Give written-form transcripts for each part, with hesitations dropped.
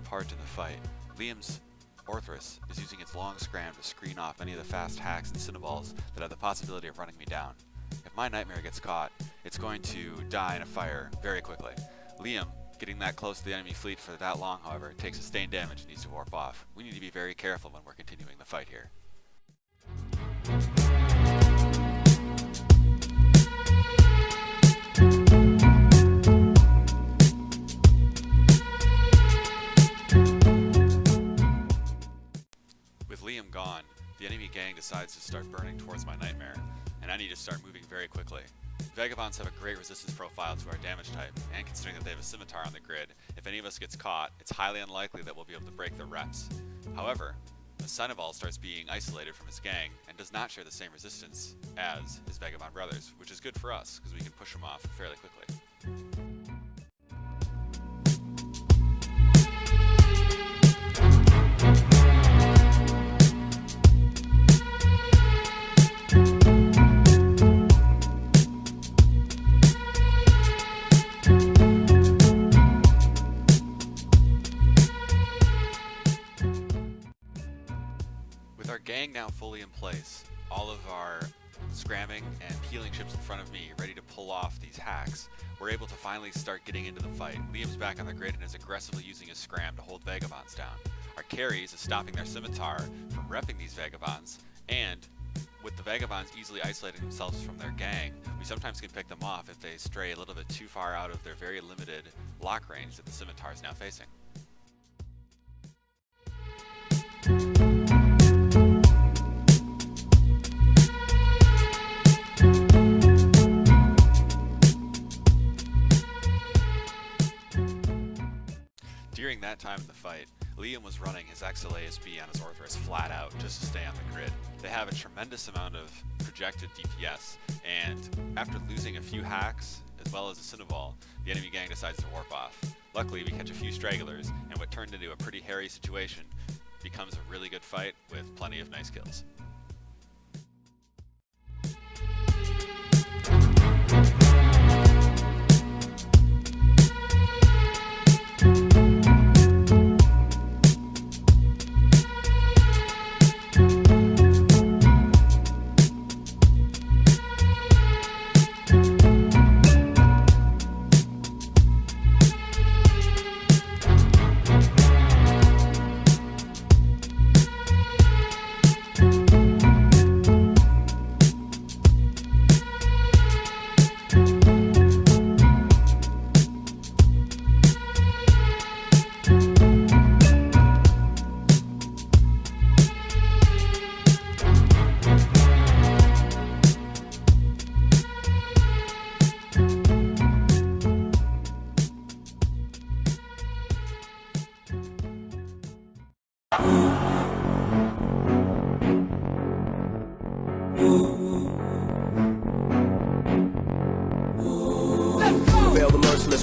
part in the fight, Liam's Orthrus is using its long scram to screen off any of the fast hacks and Cinnaballs that have the possibility of running me down. If my Nightmare gets caught, it's going to die in a fire very quickly. Liam, getting that close to the enemy fleet for that long, however, takes sustained damage and needs to warp off. We need to be very careful when we're continuing the fight here. With Liam gone, the enemy gang decides to start burning towards my Nightmare, and I need to start moving very quickly. Vagabonds have a great resistance profile to our damage type, and considering that they have a scimitar on the grid, if any of us gets caught, it's highly unlikely that we'll be able to break their reps. However, the Cinnaball starts being isolated from his gang and does not share the same resistance as his Vagabond brothers, which is good for us because we can push them off fairly quickly. With our gang now fully in place, all of our scramming and peeling ships in front of me ready to pull off these hacks, we're able to finally start getting into the fight. Liam's back on the grid and is aggressively using his scram to hold Vagabonds down. Our carries is stopping their scimitar from repping these Vagabonds, and with the Vagabonds easily isolating themselves from their gang, we sometimes can pick them off if they stray a little bit too far out of their very limited lock range that the scimitar is now facing. During that time in the fight, Liam was running his CC-1 on his Orthrus flat out just to stay on the grid. They have a tremendous amount of projected DPS, and after losing a few hacks, as well as a Cinnaball, the enemy gang decides to warp off. Luckily, we catch a few stragglers, and what turned into a pretty hairy situation becomes a really good fight with plenty of nice kills.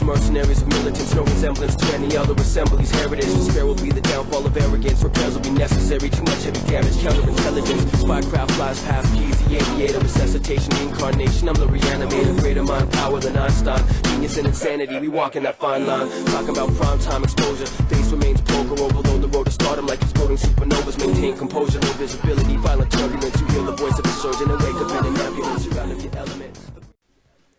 Mercenaries of militants, no resemblance to any other assemblies. Heritage, despair will be the downfall of arrogance. Repairs will be necessary, too much heavy damage. Counterintelligence, spycraft flies past keys. The aviator, resuscitation, incarnation. I'm the reanimator, greater mind power than Einstein. Genius and insanity, we walk in that fine line. Talking about prime time exposure. Face remains poker, overload the road to stardom like exploding supernovas. Maintain composure, no visibility, violent turbulence. You hear the voice of a surgeon and wake up in an ambulance. You're out of your element.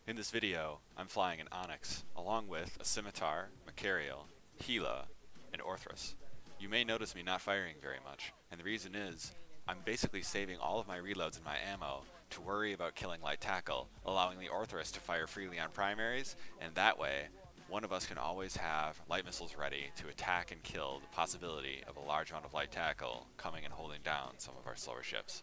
In this video, I'm flying an Onyx, along with a Scimitar, Macarial, Gila, and Orthrus. You may notice me not firing very much, and the reason is, I'm basically saving all of my reloads and my ammo to worry about killing light tackle, allowing the Orthrus to fire freely on primaries, and that way, one of us can always have light missiles ready to attack and kill the possibility of a large amount of light tackle coming and holding down some of our slower ships.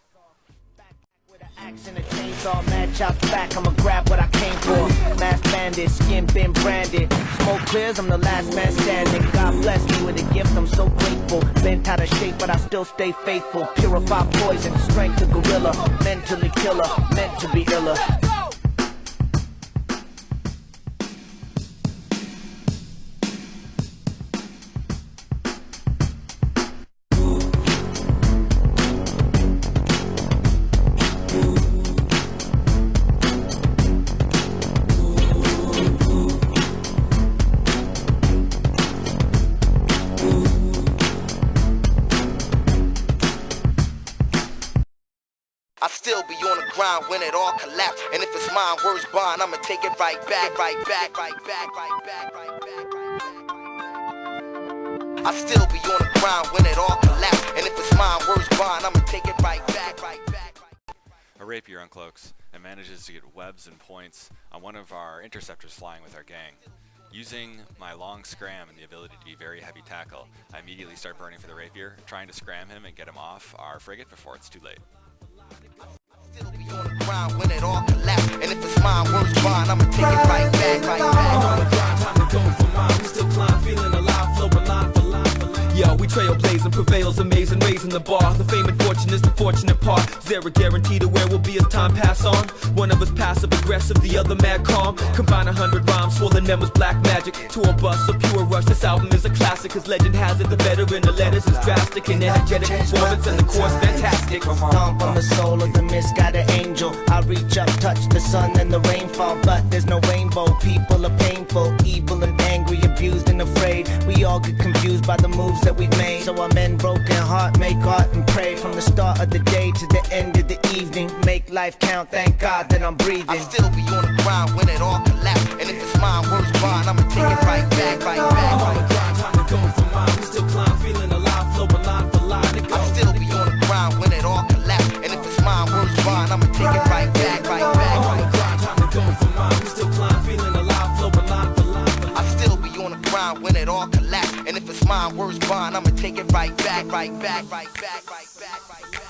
With an axe and a chainsaw, mad chops back, I'ma grab what I came for. Masked bandit, skin been branded. Smoke clears, I'm the last man standing. God bless me with a gift, I'm so grateful. Bent out of shape, but I still stay faithful. Purify poison, strength to gorilla. Mentally killer, meant to be iller. ground when it all collapse. And if it's mine, words bond, I'ma take it right back, right back, right back, right back, right back, right back. I still be on the ground when it all collapse. And if it's mine, words bond, I'ma take it right back, right back, right back. A rapier uncloaks and manages to get webs and points on one of our interceptors flying with our gang. Using my long scram and the ability to be very heavy tackle, I immediately start burning for the rapier, trying to scram him and get him off our frigate before it's too late. Still be on the ground when it all collapse. And if it's mine, words bond, I'ma take it right back, right back. I'm on the grind, time to go for mine. We still climb, feeling alive, flowing line for line for line. Yo, we trailblazing, prevails, amazing, raising the bar. The fame and fortune is the fortunate part. Zero guarantee to where we'll be as time pass on. One of us passive aggressive, the other mad calm. Combine 100 rhymes, swollen members, black magic. Tour bus, a pure rush. This album is a classic, as legend has it. The veteran, the letters is drastic, and energetic performance, and the course fantastic. Stomp on the soul of the misguided angel. I reach up, touch the sun and the rainfall, but there's no rainbow. People are painful, evil and angry, abused and afraid. We all get confused by the moves that we've made. So our men broken heart, make art and pray. From the start of the day to the end of the evening, make life count, thank God that I'm breathing. I still be on the ground when it all collapse. And if it's mine, words bond, I'ma take it right back, right back. I'm on the grind, time to go for mine. We still climb, feeling alive, flowing line for line. I still be on the ground when it all collapse. And if it's mine, words bond, I'ma take it right back, right back. I'm on the grind, time to go for mine. We still climb, feeling alive, flowing line for line for line. I still be on the ground when it all collapse. And if it's mine, words bond, I'ma take it right back, right back, right back, right back, right back.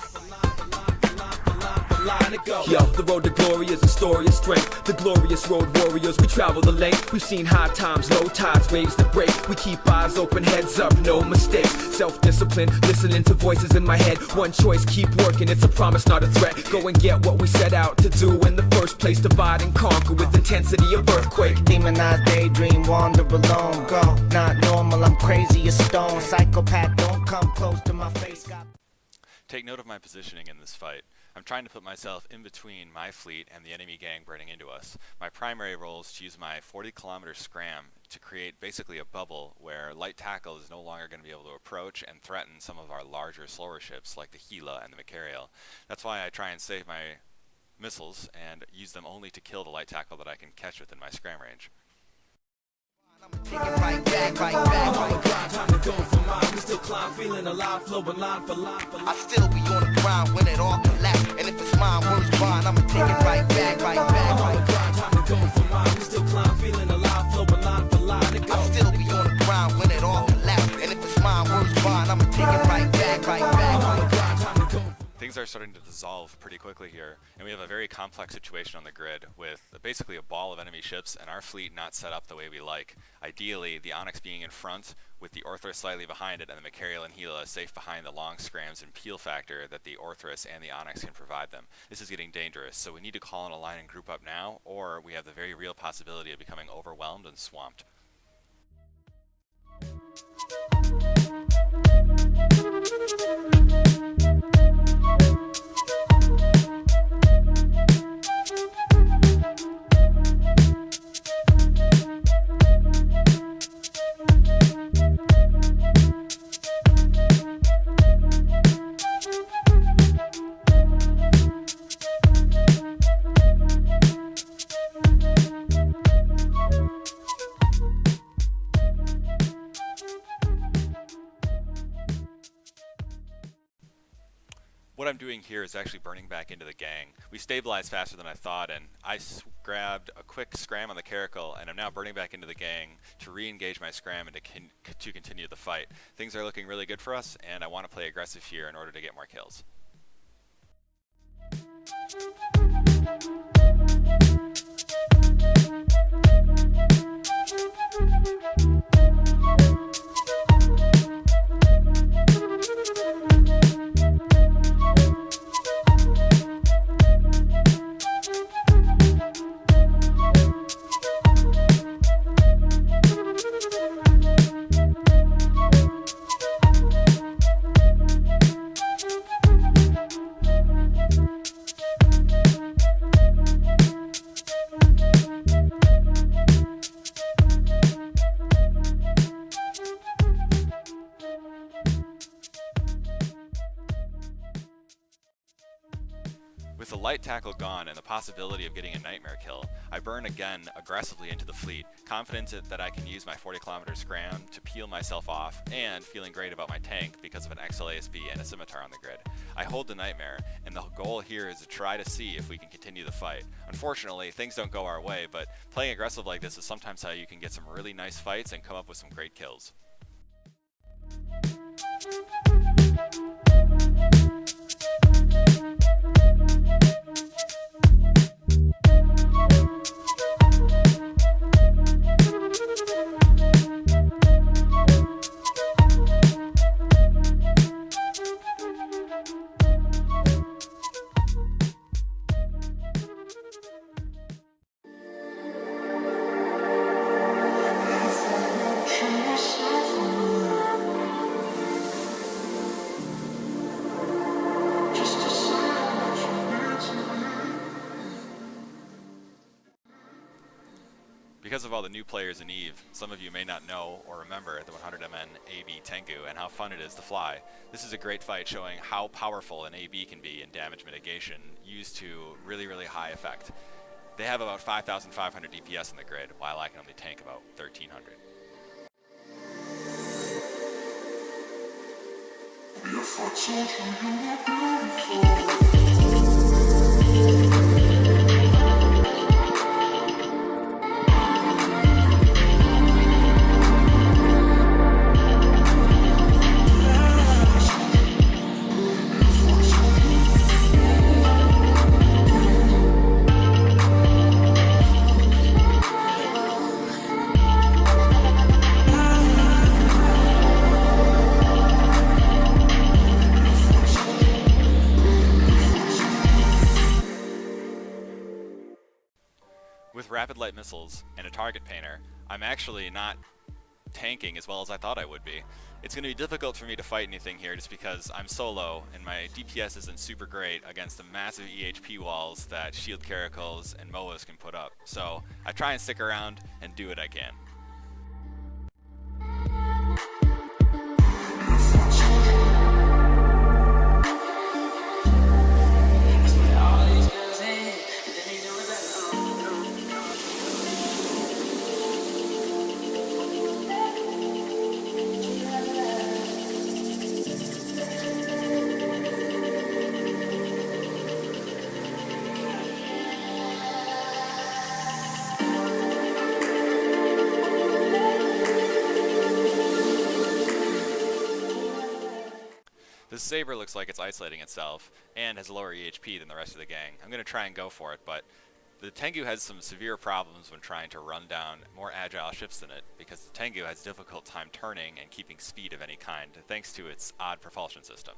Yo, the road to glory is a story of strength. The glorious road warriors, we travel the length. We've seen high times, low tides, waves that break. We keep eyes open, heads up, no mistakes. Self-discipline, listening to voices in my head. One choice, keep working, it's a promise, not a threat. Go and get what we set out to do in the first place. Divide and conquer with intensity of earthquake. Demonized daydream, wander alone. Go, not normal, I'm crazy as stone. Psychopath, don't come close to my face. Take note of my positioning in this fight. I'm trying to put myself in between my fleet and the enemy gang burning into us. My primary role is to use my 40-kilometer scram to create basically a bubble where light tackle is no longer going to be able to approach and threaten some of our larger, slower ships like the Gila and the Macariel. That's why I try and save my missiles and use them only to kill the light tackle that I can catch within my scram range. Take it right back, right back. I'm on the grind, time to go for mine. We still climb, feeling alive, flowing line for line for line. I still be on the ground when it all collapse. And if it's mine, words bond, I'ma take it right back, right back. I'm on the grind, time to go for mine. We still climb, feeling alive, flowing line for line. I still be on the ground when it all collapse. And if it's mine, words bond, I'ma take it right back, right back. I'm on the grind, time to go. Things are starting to dissolve pretty quickly here, and we have a very complex situation on the grid with basically a ball of enemy ships and our fleet not set up the way we like. Ideally, the Onyx being in front with the Orthrus slightly behind it and the Macariel and Gila safe behind the long scrams and peel factor that the Orthrus and the Onyx can provide them. This is getting dangerous, so we need to call in a line and group up now, or we have the very real possibility of becoming overwhelmed and swamped. What I'm doing here is actually burning back into the gang. We stabilized faster than I thought, and I grabbed a quick scram on the Caracal, and I'm now burning back into the gang to re-engage my scram and to continue the fight. Things are looking really good for us, and I want to play aggressive here in order to get more kills. tackle gone and the possibility of getting a nightmare kill, I burn again aggressively into the fleet, confident that I can use my 40-kilometer scram to peel myself off, and feeling great about my tank because of an ChessurSB and a scimitar on the grid. I hold the nightmare, and the goal here is to try to see if we can continue the fight. Unfortunately, things don't go our way, but playing aggressive like this is sometimes how you can get some really nice fights and come up with some great kills. Because of all the new players in EVE, some of you may not know or remember the 100MN AB Tengu and how fun it is to fly. This is a great fight showing how powerful an AB can be in damage mitigation used to really, really high effect. They have about 5,500 DPS in the grid, while I can only tank about 1,300. With rapid light missiles and a target painter, I'm actually not tanking as well as I thought I would be. It's going to be difficult for me to fight anything here just because I'm solo and my DPS isn't super great against the massive EHP walls that shield caracals and MOAs can put up. So I try and stick around and do what I can. This Saber looks like it's isolating itself and has lower EHP than the rest of the gang. I'm going to try and go for it, but the Tengu has some severe problems when trying to run down more agile ships than it, because the Tengu has difficult time turning and keeping speed of any kind, thanks to its odd propulsion system.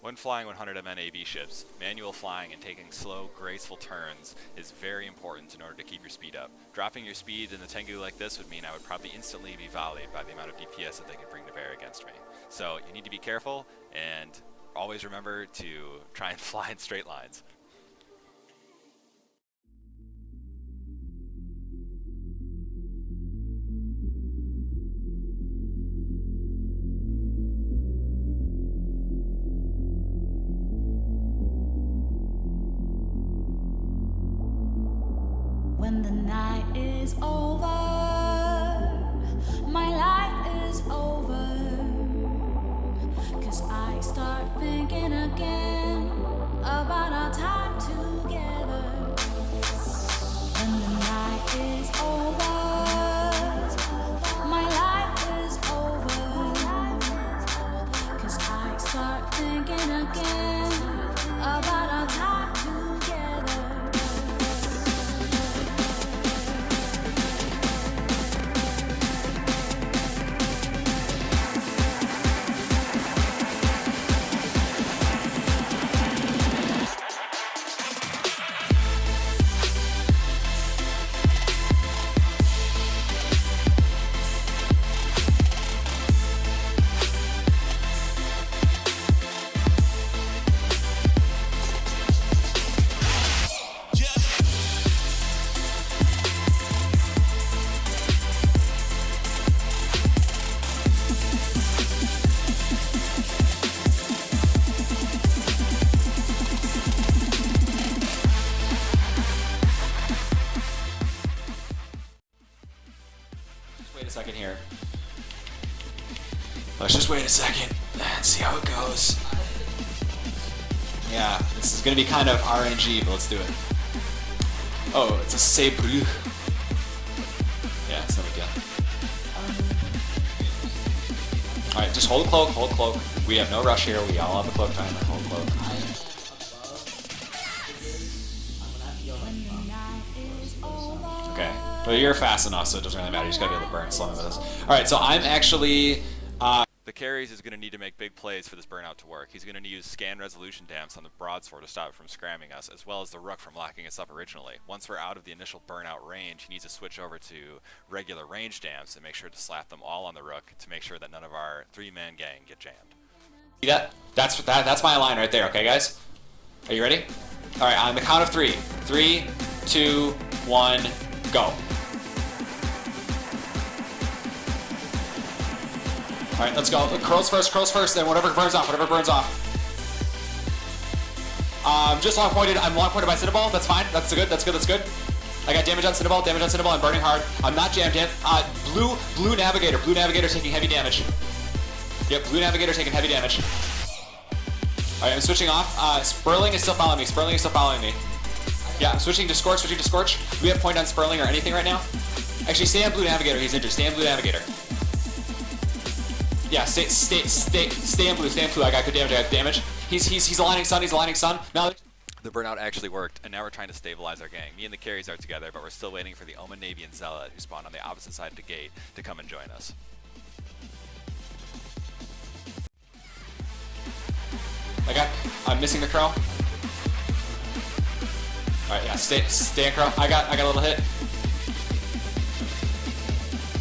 When flying 100MN AB ships, manual flying and taking slow, graceful turns is very important in order to keep your speed up. Dropping your speed in the Tengu like this would mean I would probably instantly be volleyed by the amount of DPS that they could bring to bear against me. So you need to be careful and always remember to try and fly in straight lines. When the night is over, my life is over. 'Cause again about our time together. Wait a second here. Let's just wait a second and see how it goes. Yeah, this is gonna be kind of RNG, but let's do it. Oh, it's a sabre. Yeah, it's no big deal. Alright, just hold cloak, hold cloak. We have no rush here, we all have a cloak time, hold cloak. Okay, well you're fast enough, so it doesn't really matter. You just gotta be able to burn slow with this. All right, so I'm actually. The carries is going to need to make big plays for this burnout to work. He's going to use scan resolution damps on the broadsword to stop it from scramming us, as well as the rook from locking us up originally. Once we're out of the initial burnout range, he needs to switch over to regular range damps and make sure to slap them all on the rook to make sure that none of our three-man gang get jammed. See that? That's my line right there. Okay, guys. Are you ready? All right, on the count of 3. 3, 2, 1, go. All right, let's go. Curls first, then whatever burns off. Just long pointed. I'm long pointed by Cinnaball. That's fine. That's good. I got damage on Cinnaball. I'm burning hard. I'm not jammed in. Blue Navigator taking heavy damage. Yep, Blue Navigator taking heavy damage. All right, I'm switching off. Spurling is still following me. Yeah, I'm switching to Scorch. Do we have point on Spurling or anything right now? Actually, stay on Blue Navigator. He's injured. Stay on Blue Navigator. Yeah, stay in blue. I got good damage. He's aligning sun. Now The burnout actually worked, and now we're trying to stabilize our gang. Me and the carries are together, but we're still waiting for the Omen Navy and Zealot, who spawn on the opposite side of the gate, to come and join us. I'm missing the crow. Alright, yeah, stay in crow. I got a little hit.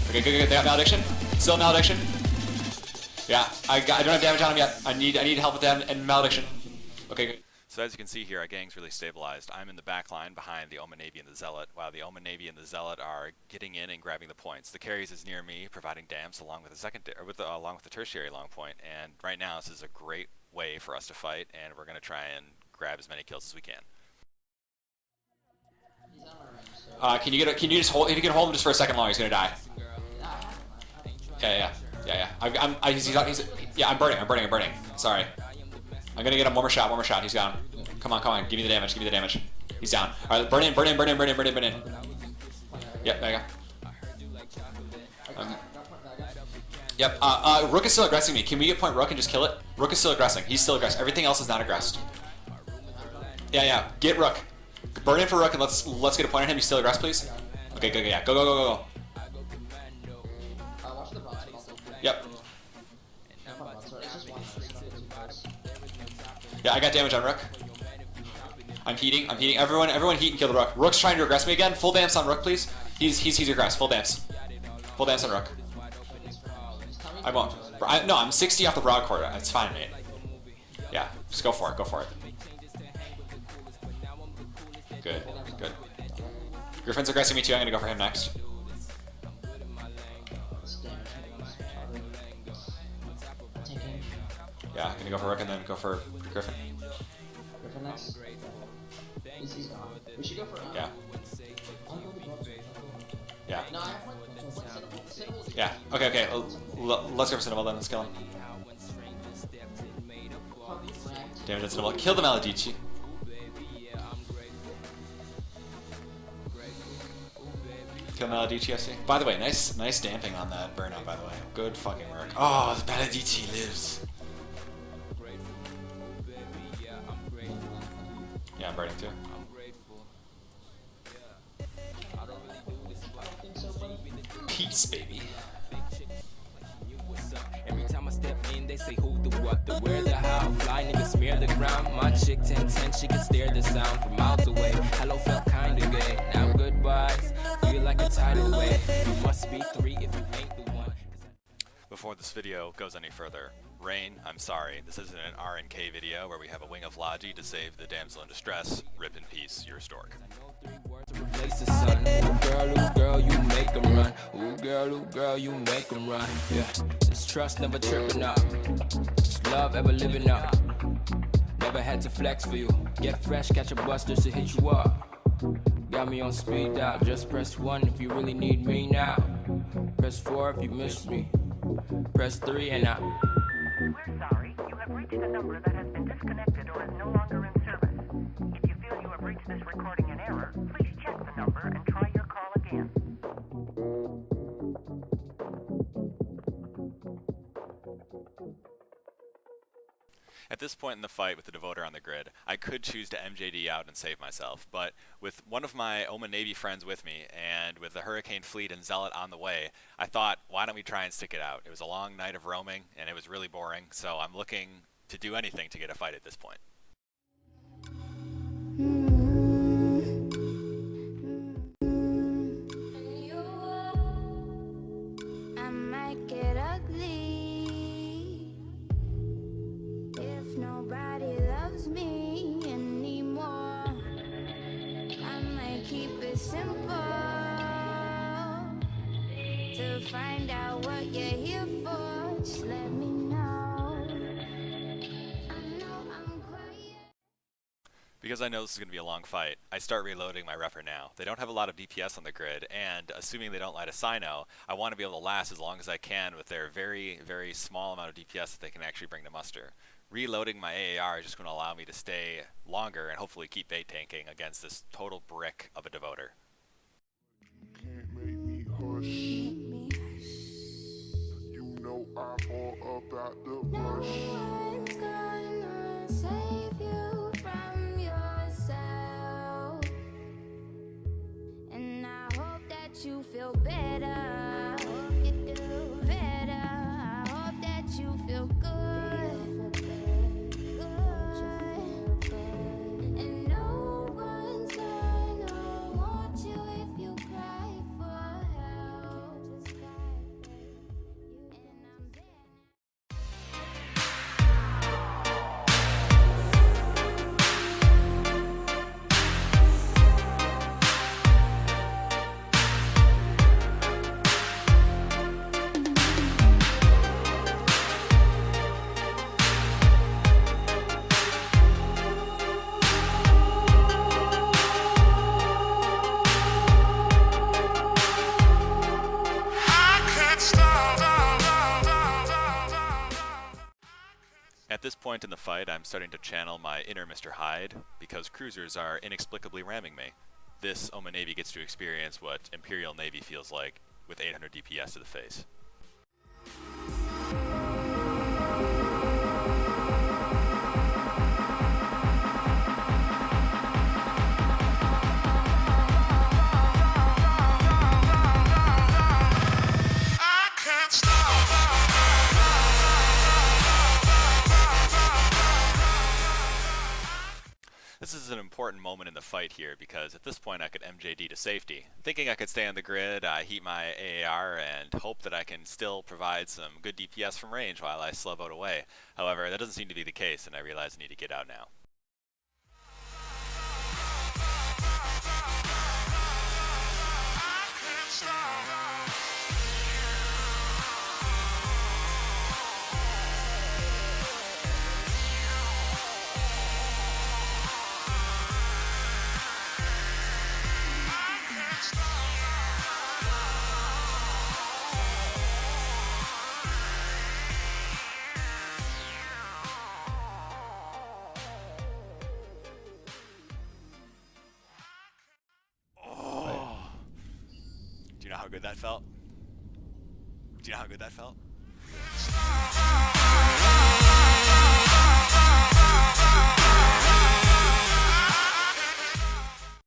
Okay, good. They got malediction. Still malediction. Yeah, I don't have damage on him yet. I need help with that and malediction. Okay, good. So as you can see here, our gang's really stabilized. I'm in the back line behind the Omen Navy and the Zealot, while the Omen Navy and the Zealot are getting in and grabbing the points. The carries is near me, providing damps along with the tertiary long point. And right now, this is a great way for us to fight, and we're going to try and grab as many kills as we can. Can you just hold? If you can hold him just for a second longer, he's gonna die. Yeah. I'm burning. Sorry. I'm gonna get him one more shot. He's down. Come on. Give me the damage. He's down. All right, burn in. Yep, there you go. Yep. Rook is still aggressing me. Can we get point Rook and just kill it? Rook is still aggressing. He's still aggressing. Everything else is not aggressed. Yeah. Get Rook. Burn in for Rook and let's get a point on him. He's still aggressed, please. Okay, good. Yeah, go. Yep. Yeah, I got damage on Rook. I'm heating. Everyone heat and kill the Rook. Rook's trying to aggress me again. Full damps on Rook, please. He's aggressed. Full damps on Rook. I won't. No, I'm 60 off the broadcourt. It's fine, mate. Yeah, just go for it. Good. Griffin's aggressing me too. I'm gonna go for him next. Yeah, I'm gonna go for Rook and then go for Griffin. Griffin next? He's gone. We should go for Yeah. Yeah. No, I have one. Cinnaball. Yeah. Okay. Let's go for Cinnaball then. Let's kill him. Damage on Cinnaball. Kill the Maledici. Kill Maledici, I see. By the way, nice damping on that burnout, by the way. Good fucking work. Oh, the Maledici lives. I'm burning too. Peace, baby. Every time I step in, they say who, the what, the where, the how. Fly niggas smear the ground. My chick 10-10, she can stare the sound from miles away. Hello felt kinda gay. Now goodbyes feel like a tidal wave. You must be 3 if you ain't the one. Before this video goes any further, Rain, I'm sorry, this isn't an RNK video where we have a wing of Logi to save the damsel in distress. Rip in peace, your stork. Replace the sun. Ooh girl, you make them run. Ooh girl, you make them run. Yeah, it's trust never tripping up. It's love ever living up. Never had to flex for you. Get fresh, catch a bus just to hit you up. Got me on speed dial. Just press 1 if you really need me now. Press 4 if you miss me. Press 3 and I. We're sorry. You have reached a number that has been disconnected or is no longer in service. If you feel you have reached this recording in error, please check the number and try your call again. At this point in the fight with the Devoter on the grid, I could choose to MJD out and save myself, but with one of my Oman Navy friends with me, and with the Hurricane Fleet and Zealot on the way, I thought, why don't we try and stick it out? It was a long night of roaming, and it was really boring, so I'm looking to do anything to get a fight at this point. I might get ugly if nobody loves me anymore. I might keep it simple to find out what you're here for. Just let me know. I know I'm quiet. Because I know this is going to be a long fight, I start reloading my Reffer now. They don't have a lot of DPS on the grid, and assuming they don't light a Sino, I want to be able to last as long as I can with their very, very small amount of DPS that they can actually bring to muster. Reloading my AAR is just going to allow me to stay longer and hopefully keep bait tanking against this total brick of a Devoter. Can't make me hush. You know I'm all about the rush. No one's gonna save you from yourself, and I hope that you feel better. I hope you do better. I hope that you feel good. And no one's gonna want you if you cry for help. Just cry, baby, and I'm there now. At this point in the fight, I'm starting to channel my inner Mr. Hyde, because cruisers are inexplicably ramming me. This Oman Navy gets to experience what Imperial Navy feels like with 800 DPS to the face. This is an important moment in the fight here because at this point I could MJD to safety. Thinking I could stay on the grid, I heat my AAR and hope that I can still provide some good DPS from range while I slow boat away. However, that doesn't seem to be the case and I realize I need to get out now. Do you know how good that felt? Do you know how good that felt?